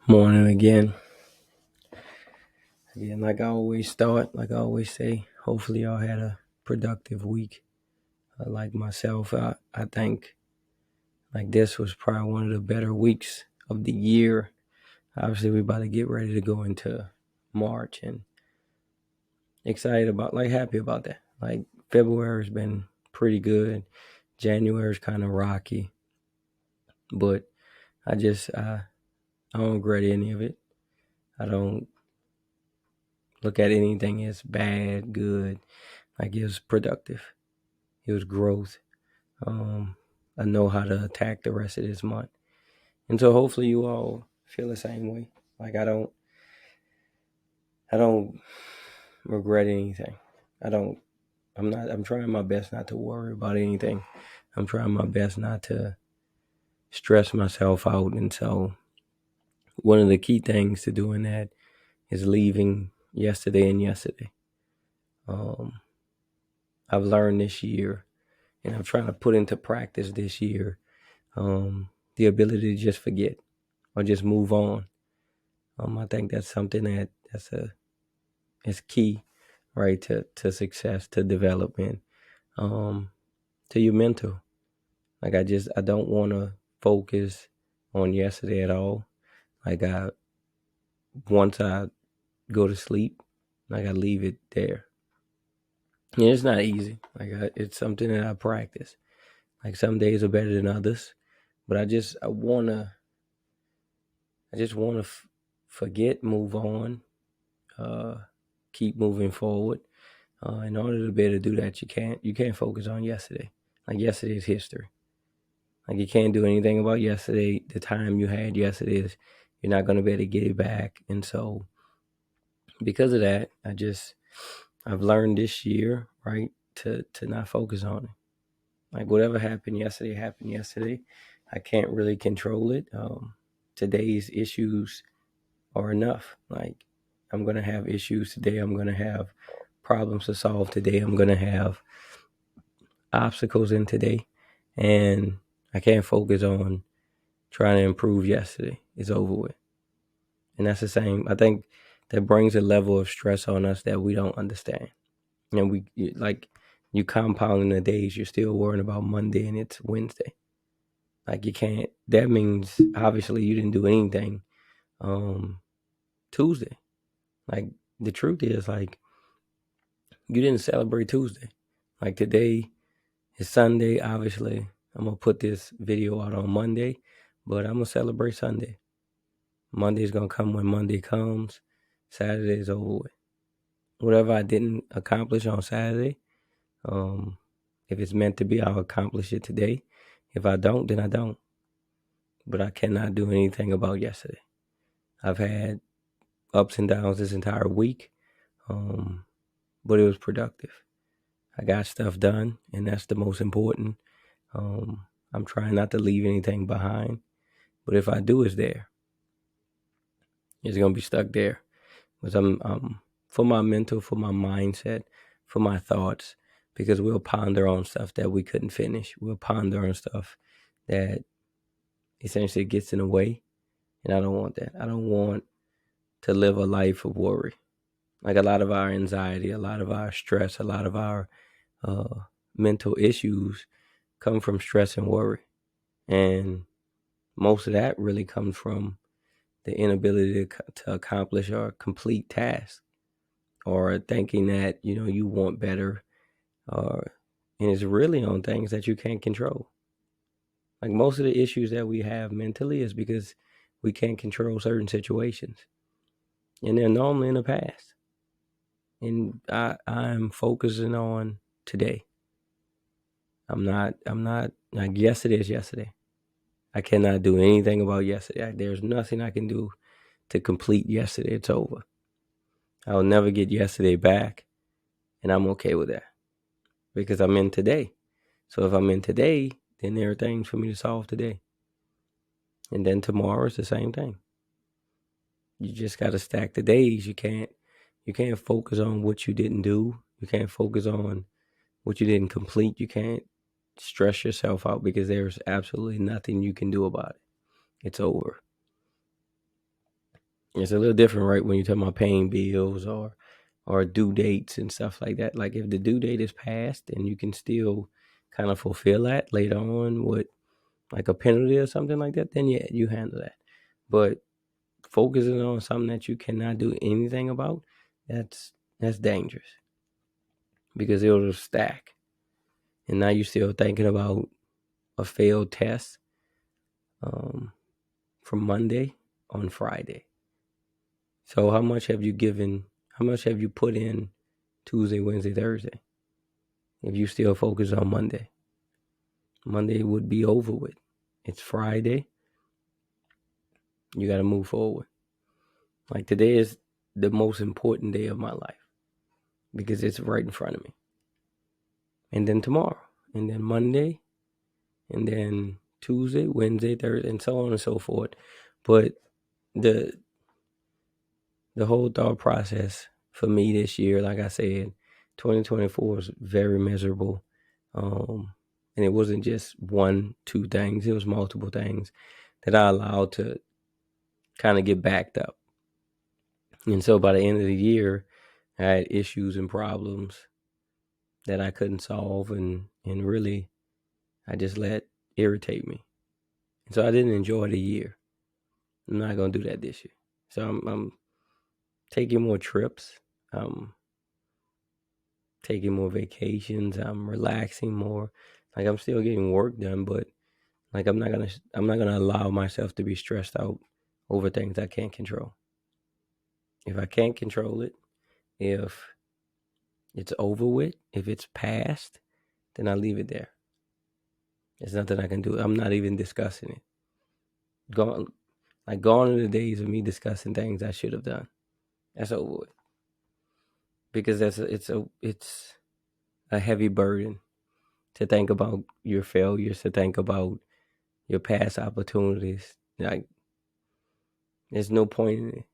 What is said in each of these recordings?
Morning again. Like I always start, like I always say, hopefully y'all had a productive week. Like myself, I think like this was probably one of the better weeks of the year. Obviously, we're about to get ready to go into March and happy about that. Like February's been pretty good. January's kind of rocky, but I don't regret any of it. I don't look at anything as bad, good. Like it was productive. It was growth. Um, I know how to attack the rest of this month, and so hopefully you all feel the same way. Like I don't regret anything. I don't. I'm not. I'm trying my best not to worry about anything. I'm trying my best not to stress myself out, and so one of the key things to doing that is leaving yesterday and yesterday. Um, I've learned this year, and I'm trying to put into practice this year the ability to just forget or just move on. I think that's something that's key, right, to success, to development, um, to your mental. Like I don't want to focus on yesterday at all. Like once I go to sleep, like I leave it there. And it's not easy. It's something that I practice. Like some days are better than others, but I just wanna forget, move on, uh, keep moving forward. In order to be able to do that, you can't focus on yesterday. Like yesterday is history. Like you can't do anything about yesterday. The time you had yesterday is you're not gonna be able to get it back. And so because of that, I've learned this year, right, to not focus on it. Like whatever happened yesterday. I can't really control it. Today's issues are enough. Like I'm gonna have issues today. I'm gonna have problems to solve today. I'm gonna have obstacles in today, and I can't focus on trying to improve yesterday. It's over with, and that's the same. I think that brings a level of stress on us that we don't understand. And you compounding the days. You're still worrying about Monday and it's Wednesday. Like you can't. That means obviously you didn't do anything um, Tuesday. Like the truth is, like you didn't celebrate Tuesday. Like today is Sunday. Obviously, I'm gonna put this video out on Monday, but I'm gonna celebrate Sunday. Monday's gonna come when Monday comes. Saturday's over with. Whatever I didn't accomplish on Saturday, um, if it's meant to be, I'll accomplish it today. If I don't, then I don't. But I cannot do anything about yesterday. I've had ups and downs this entire week, um, but it was productive. I got stuff done, and that's the most important. I'm trying not to leave anything behind, but if I do, it's there. It's gonna be stuck there. Because for my mental, for my mindset, for my thoughts, because we'll ponder on stuff that we couldn't finish. We'll ponder on stuff that essentially gets in the way, and I don't want that. I don't want to live a life of worry. Like a lot of our anxiety, a lot of our stress, a lot of our uh, mental issues come from stress and worry. And most of that really comes from the inability to accomplish or complete tasks, or thinking that, you want better, or and it's really on things that you can't control. Like most of the issues that we have mentally is because we can't control certain situations. And they're normally in the past. And I'm focusing on today. I'm not like yesterday is yesterday. I cannot do anything about yesterday. There's nothing I can do to complete yesterday. It's over. I'll never get yesterday back, and I'm okay with that because I'm in today. So if I'm in today, then there are things for me to solve today. And then tomorrow is the same thing. You just got to stack the days. You can't focus on what you didn't do. You can't focus on what you didn't complete. You can't stress yourself out because there's absolutely nothing you can do about it. It's over. It's a little different, right, when you talk about paying bills or due dates and stuff like that. Like if the due date is passed and you can still kind of fulfill that later on with like a penalty or something like that, then yeah, you handle that. But focusing on something that you cannot do anything about, that's dangerous because it'll stack. And now you're still thinking about a failed test um, from Monday on Friday. So how much have you given? How much have you put in Tuesday, Wednesday, Thursday? If you still focus on Monday, Monday would be over with. It's Friday. You got to move forward. Like today is the most important day of my life because it's right in front of me. And then tomorrow, and then Monday, and then Tuesday, Wednesday, Thursday, and so on and so forth. But the whole thought process for me this year, like I said, 2024 was very miserable. And it wasn't just one, two things. It was multiple things that I allowed to kind of get backed up. And so by the end of the year, I had issues and problems that I couldn't solve and really I just let irritate me. And so I didn't enjoy the year. I'm not gonna do that this year. So I'm taking more trips. I'm taking more vacations. I'm relaxing more. Like I'm still getting work done, but like I'm not gonna allow myself to be stressed out over things I can't control. If I can't control it, if it's over with, if it's past, then I leave it there. There's nothing I can do. I'm not even discussing it. Gone are the days of me discussing things I should have done. That's over with. Because it's a heavy burden to think about your failures, to think about your past opportunities. Like there's no point in it.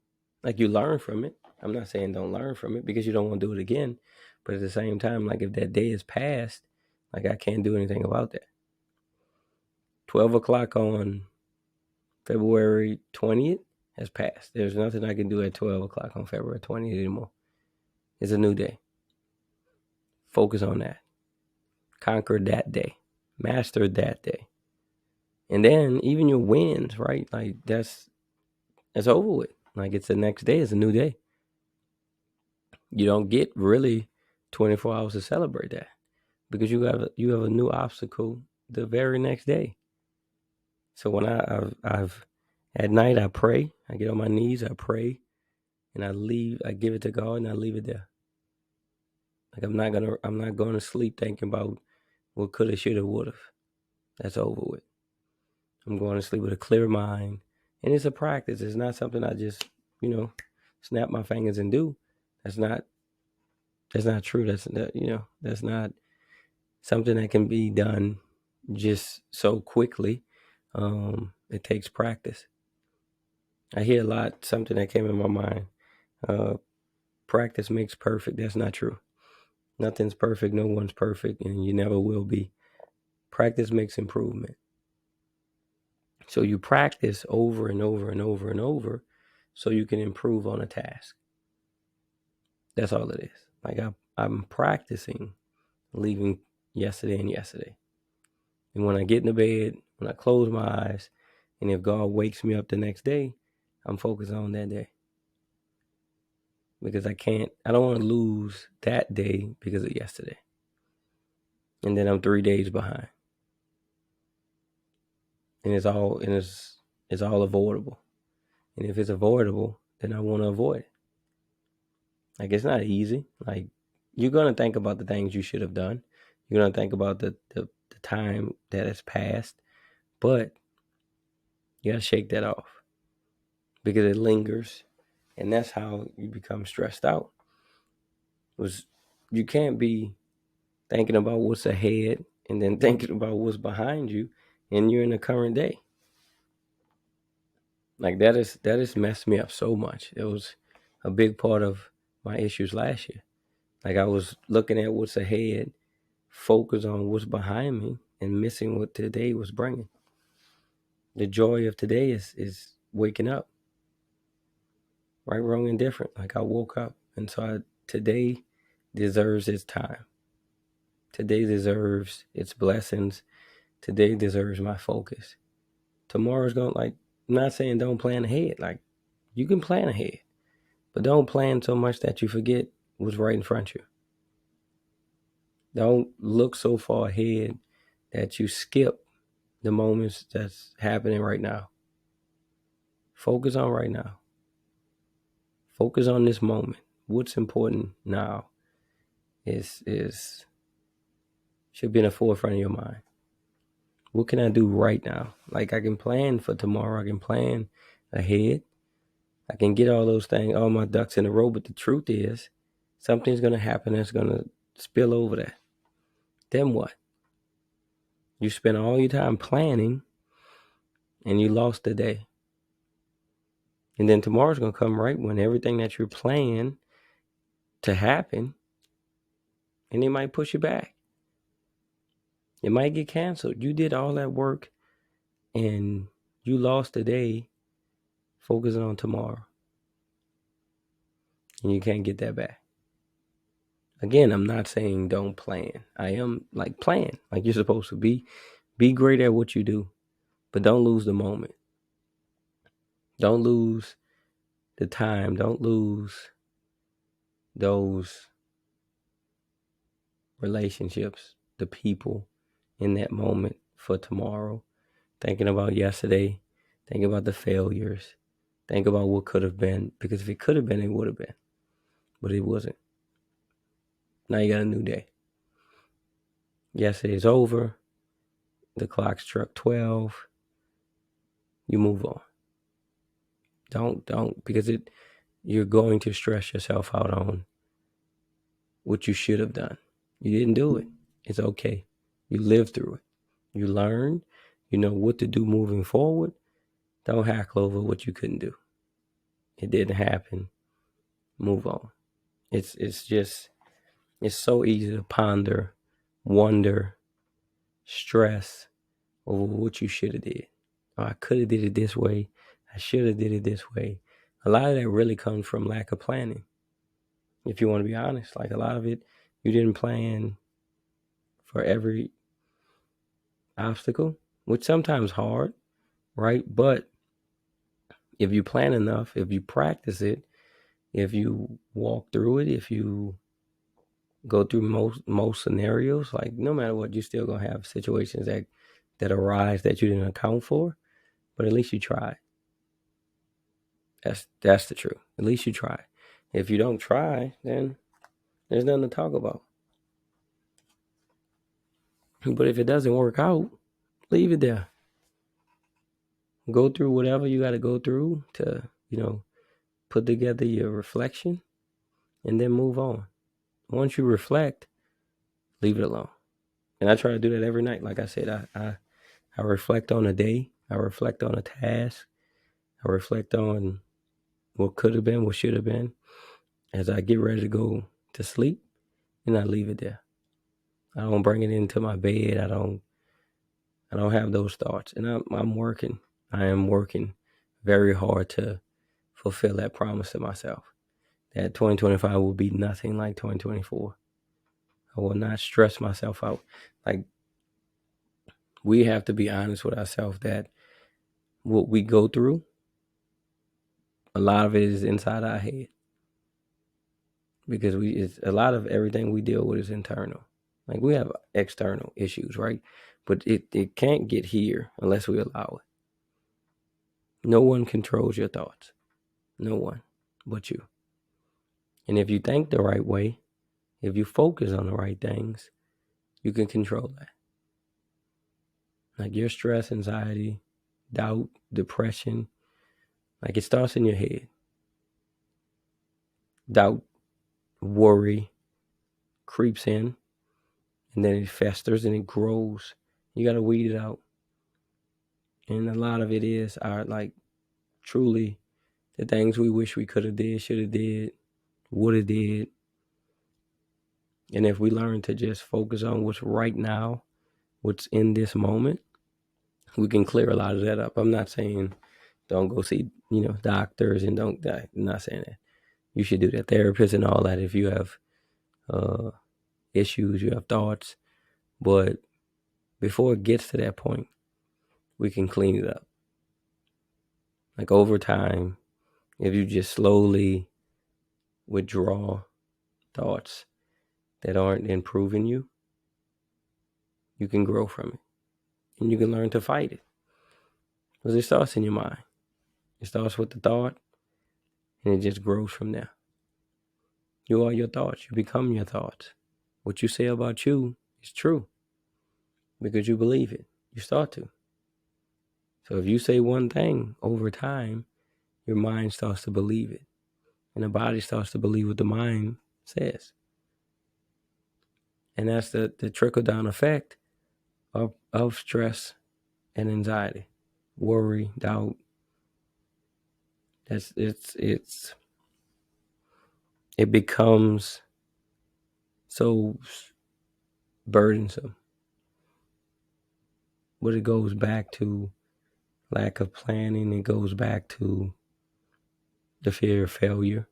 Like you learn from it. I'm not saying don't learn from it because you don't want to do it again. But at the same time, like if that day is past, like I can't do anything about that. 12 o'clock on February 20th has passed. There's nothing I can do at 12 o'clock on February 20th anymore. It's a new day. Focus on that. Conquer that day. Master that day. And then even your wins, right? Like that's over with. Like it's the next day, it's a new day. You don't get really 24 hours to celebrate that because you have a new obstacle the very next day. So when I've at night I pray, I get on my knees, I pray, and I give it to God and I leave it there. Like I'm not going to sleep thinking about what coulda, shoulda, woulda. That's over with. I'm going to sleep with a clear mind. And it's a practice. It's not something I just, snap my fingers and do. That's not true. That's not something that can be done just so quickly. It takes practice. I hear a lot, something that came in my mind. Practice makes perfect. That's not true. Nothing's perfect. No one's perfect. And you never will be. Practice makes improvement. So you practice over and over and over and over so you can improve on a task. That's all it is. Like I'm practicing leaving yesterday and yesterday. And when I get in the bed, when I close my eyes, and if God wakes me up the next day, I'm focused on that day. Because I don't want to lose that day because of yesterday. And then I'm 3 days behind. And it's all avoidable. And if it's avoidable, then I want to avoid it. Like it's not easy. Like you're gonna think about the things you should have done. You're gonna think about the time that has passed, but you gotta shake that off because it lingers, and that's how you become stressed out. You can't be thinking about what's ahead and then thinking about what's behind you, and you're in the current day. Like that has messed me up so much. It was a big part of my issues last year. Like I was looking at what's ahead, focus on what's behind me, and missing what today was bringing. The joy of today is waking up. right, wrong, and different. Like I woke up, and so today deserves its time. Today deserves its blessings. Today deserves my focus. Tomorrow's going to, like, I'm not saying don't plan ahead. Like, you can plan ahead, but don't plan so much that you forget what's right in front of you. Don't look so far ahead that you skip the moments that's happening right now. Focus on right now. Focus on this moment. What's important now is should be in the forefront of your mind. What can I do right now? Like, I can plan for tomorrow. I can plan ahead. I can get all those things, all my ducks in a row. But the truth is, something's going to happen that's going to spill over that. Then what? You spend all your time planning and you lost the day. And then tomorrow's going to come right when everything that you're planning to happen, and it might push you back. It might get canceled. You did all that work and you lost the day focusing on tomorrow. And you can't get that back. Again, I'm not saying don't plan. I am like plan like you're supposed to be. Be great at what you do, but don't lose the moment. Don't lose the time. Don't lose those relationships, the people in that moment for tomorrow. Thinking about yesterday, thinking about the failures, think about what could have been, because if it could have been, it would have been, but it wasn't. Now you got a new day. Yesterday's over. The clock struck 12. You move on. Don't, because you're going to stress yourself out on what you should have done. You didn't do it. It's okay. You lived through it. You learned. You know what to do moving forward. Don't hackle over what you couldn't do. It didn't happen. Move on. It's so easy to ponder, wonder, stress over what you should have did. Oh, I could have did it this way. I should have did it this way. A lot of that really comes from lack of planning. If you want to be honest, like a lot of it, you didn't plan for every obstacle, which sometimes hard, right? But if you plan enough, if you practice it, if you walk through it, if you go through most scenarios, like no matter what, you're still gonna have situations that arise that you didn't account for, but at least you tried. That's the truth. At least you try. If you don't try, then there's nothing to talk about. But if it doesn't work out, leave it there. Go through whatever you got to go through to, put together your reflection and then move on. Once you reflect, leave it alone. And I try to do that every night. Like I said, I reflect on a day. I reflect on a task. I reflect on what could have been, what should have been, as I get ready to go to sleep, and I leave it there. I don't bring it into my bed. I don't have those thoughts. And I'm working. I am working very hard to fulfill that promise to myself. That 2025 will be nothing like 2024. I will not stress myself out. Like, we have to be honest with ourselves that what we go through, a lot of it is inside our head. Because it's a lot of everything we deal with is internal. Like, we have external issues, right? But it can't get here unless we allow it. No one controls your thoughts. No one but you. And if you think the right way, if you focus on the right things, you can control that. Like your stress, anxiety, doubt, depression, like it starts in your head. Doubt, worry creeps in, and then it festers and it grows. You got to weed it out. And a lot of it is truly the things we wish we could have did, should have did, would have did. And if we learn to just focus on what's right now, what's in this moment, we can clear a lot of that up. I'm not saying Don't go see, doctors, and don't die. I'm not saying that. You should do that. Therapists and all that if you have issues, you have thoughts. But before it gets to that point, we can clean it up. Like over time, if you just slowly withdraw thoughts that aren't improving you, you can grow from it. And you can learn to fight it. Because it starts in your mind. It starts with the thought, and it just grows from there. You are your thoughts. You become your thoughts. What you say about you is true because you believe it. You start to. So if you say one thing over time, your mind starts to believe it. And the body starts to believe what the mind says. And that's the trickle-down effect of stress and anxiety, worry, doubt. It becomes so burdensome. But it goes back to lack of planning. It goes back to the fear of failure.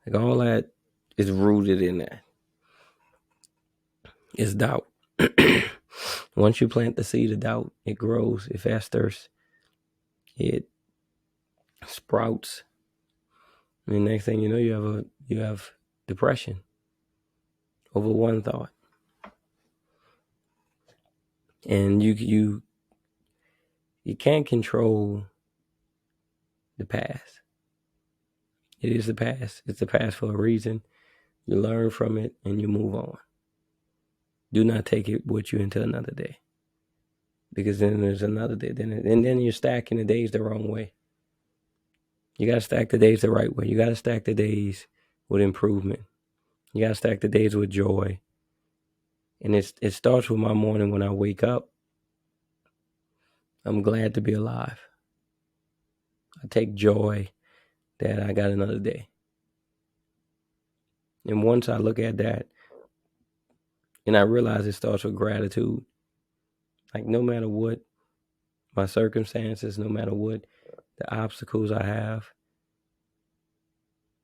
Like all that is rooted in that. It's doubt. Once you plant the seed of doubt, it grows, it festers, it sprouts. And the next thing you know, you have depression over one thought. And you can't control the past. It is the past. It's the past for a reason. You learn from it and you move on. Do not take it with you into another day. Because then there's another day. Then you're stacking the days the wrong way. You got to stack the days the right way. You got to stack the days with improvement. You got to stack the days with joy. And it starts with my morning when I wake up. I'm glad to be alive. I take joy that I got another day. And once I look at that, and I realize it starts with gratitude. Like no matter what my circumstances, no matter what the obstacles I have,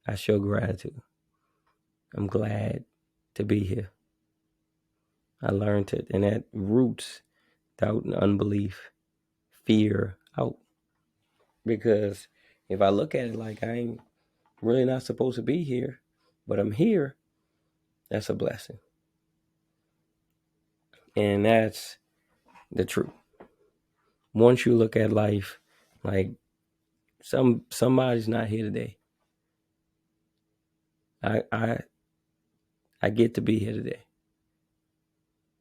I show gratitude. I'm glad to be here. I learned it, and that roots doubt and unbelief, fear out. Because if I look at it like I ain't really not supposed to be here, but I'm here, that's a blessing. And that's the truth. Once you look at life like somebody's not here today, I get to be here today.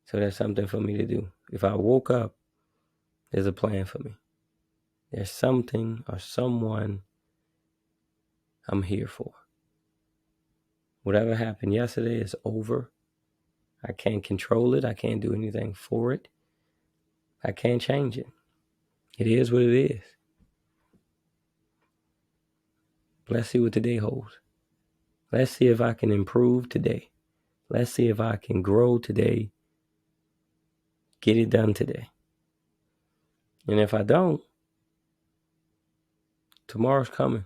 So that's something for me to do. If I woke up, there's a plan for me. There's something or someone I'm here for. Whatever happened yesterday is over. I can't control it. I can't do anything for it. I can't change it. It is what it is. Let's see what today holds. Let's see if I can improve today. Let's see if I can grow today. Get it done today. And if I don't, tomorrow's coming.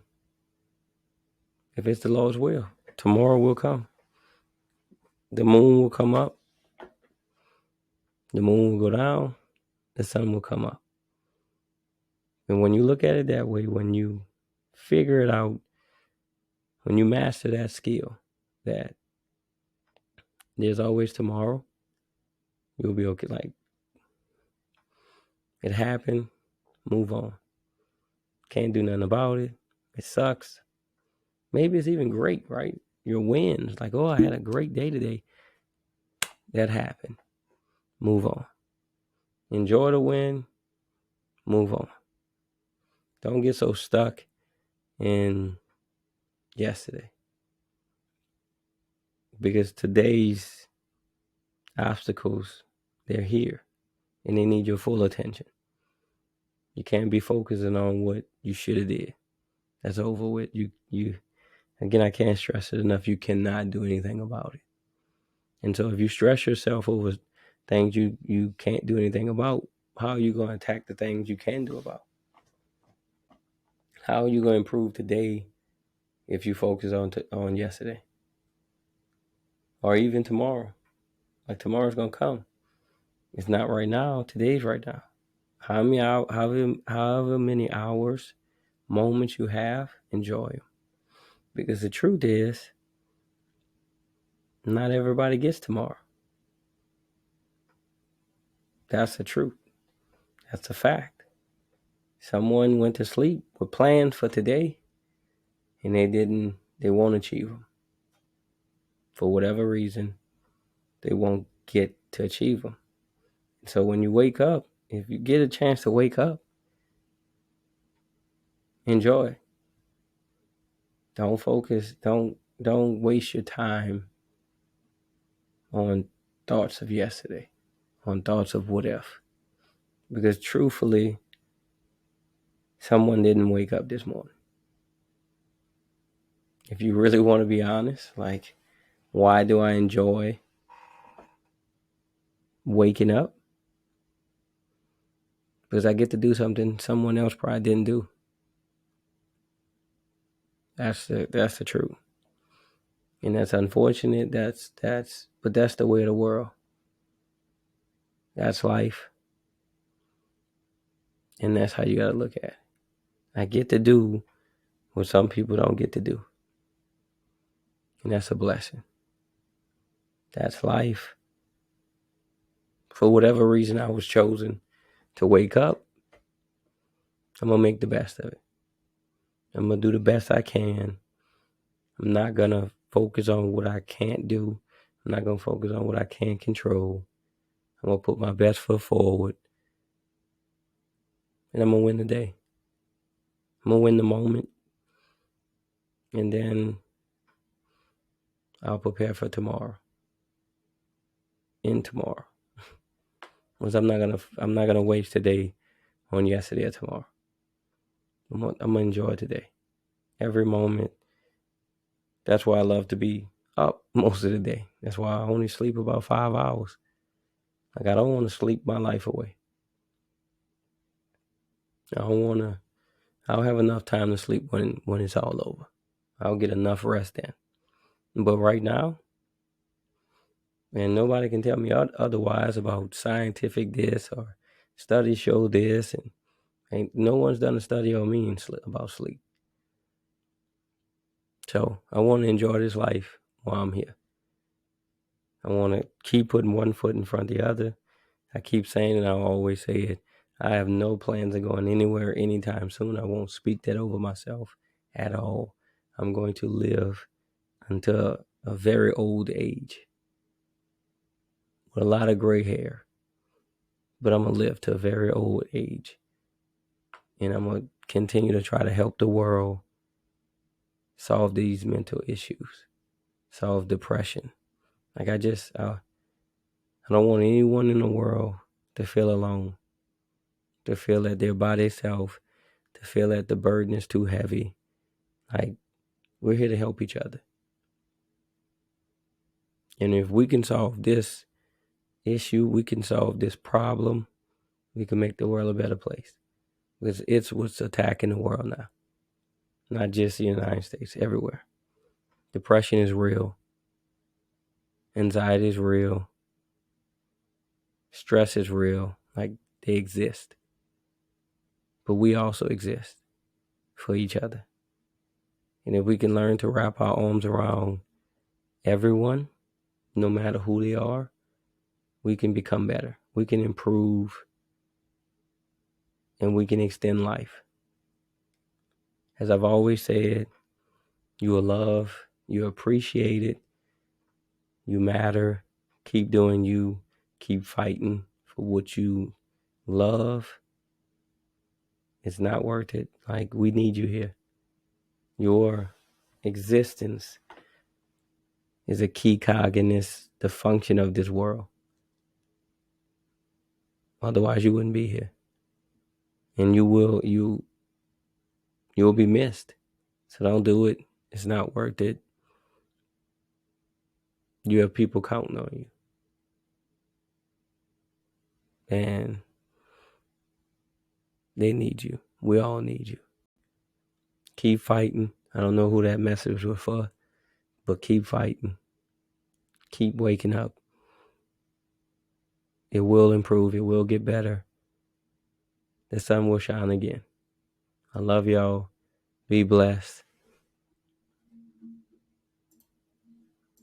If it's the Lord's will, tomorrow will come. The moon will come up. The moon will go down. The sun will come up. And when you look at it that way, when you figure it out, when you master that skill, that there's always tomorrow, you'll be okay. Like, it happened, move on. Can't do nothing about it. It sucks. Maybe it's even great, right? Your wins, like, oh, I had a great day today. That happened. Move on. Enjoy the win. Move on. Don't get so stuck in yesterday. Because today's obstacles, they're here. And they need your full attention. You can't be focusing on what you should have did. That's over with. You again, I can't stress it enough. You cannot do anything about it. And so if you stress yourself over things you can't do anything about, how are you going to attack the things you can do about? How are you going to improve today if you focus on yesterday or even tomorrow? Like tomorrow's going to come. It's not right now. Today's right now. However many hours, moments you have, enjoy them. Because the truth is, not everybody gets tomorrow. That's the truth. That's a fact. Someone went to sleep with plans for today and they won't achieve them. For whatever reason, they won't get to achieve them. So when you wake up, if you get a chance to wake up, enjoy. Don't focus, don't waste your time on thoughts of yesterday, on thoughts of what if. Because truthfully, someone didn't wake up this morning. If you really want to be honest, like, why do I enjoy waking up? Because I get to do something someone else probably didn't do. That's the truth. And that's unfortunate. But that's the way of the world. That's life. And that's how you gotta look at it. I get to do what some people don't get to do. And that's a blessing. That's life. For whatever reason I was chosen to wake up, I'm gonna make the best of it. I'm gonna do the best I can. I'm not gonna focus on what I can't do. I'm not gonna focus on what I can't control. I'm gonna put my best foot forward. And I'm gonna win the day. I'm gonna win the moment. And then I'll prepare for tomorrow. In tomorrow. Because I'm not gonna waste today on yesterday or tomorrow. I'm gonna enjoy today. Every moment. That's why I love to be up most of the day. That's why I only sleep about 5 hours. Like, I don't want to sleep my life away. I don't have enough time to sleep when it's all over. I'll get enough rest then. But right now, and nobody can tell me otherwise about scientific this or studies show this, and no one's done a study on me about sleep. So I want to enjoy this life while I'm here. I want to keep putting one foot in front of the other. I keep saying it, I'll always say it. I have no plans of going anywhere anytime soon. I won't speak that over myself at all. I'm going to live until a very old age with a lot of gray hair. But I'm going to live to a very old age. And I'm going to continue to try to help the world solve these mental issues, solve depression. Like, I don't want anyone in the world to feel alone, to feel that they're by themselves, to feel that the burden is too heavy. Like, we're here to help each other. And if we can solve this issue, we can solve this problem, we can make the world a better place. Because it's what's attacking the world now. Not just the United States, everywhere. Depression is real. Anxiety is real. Stress is real. Like, they exist. But we also exist for each other. And if we can learn to wrap our arms around everyone, no matter who they are, we can become better. We can improve. And we can extend life. As I've always said, you are loved, you're appreciated, you matter. Keep doing you. Keep fighting for what you love. It's not worth it. Like, we need you here. Your existence is a key cog in the function of this world. Otherwise, you wouldn't be here. And you'll be missed. So don't do it. It's not worth it. You have people counting on you. And they need you. We all need you. Keep fighting. I don't know who that message was for, but keep fighting. Keep waking up. It will improve. It will get better. The sun will shine again. I love y'all. Be blessed.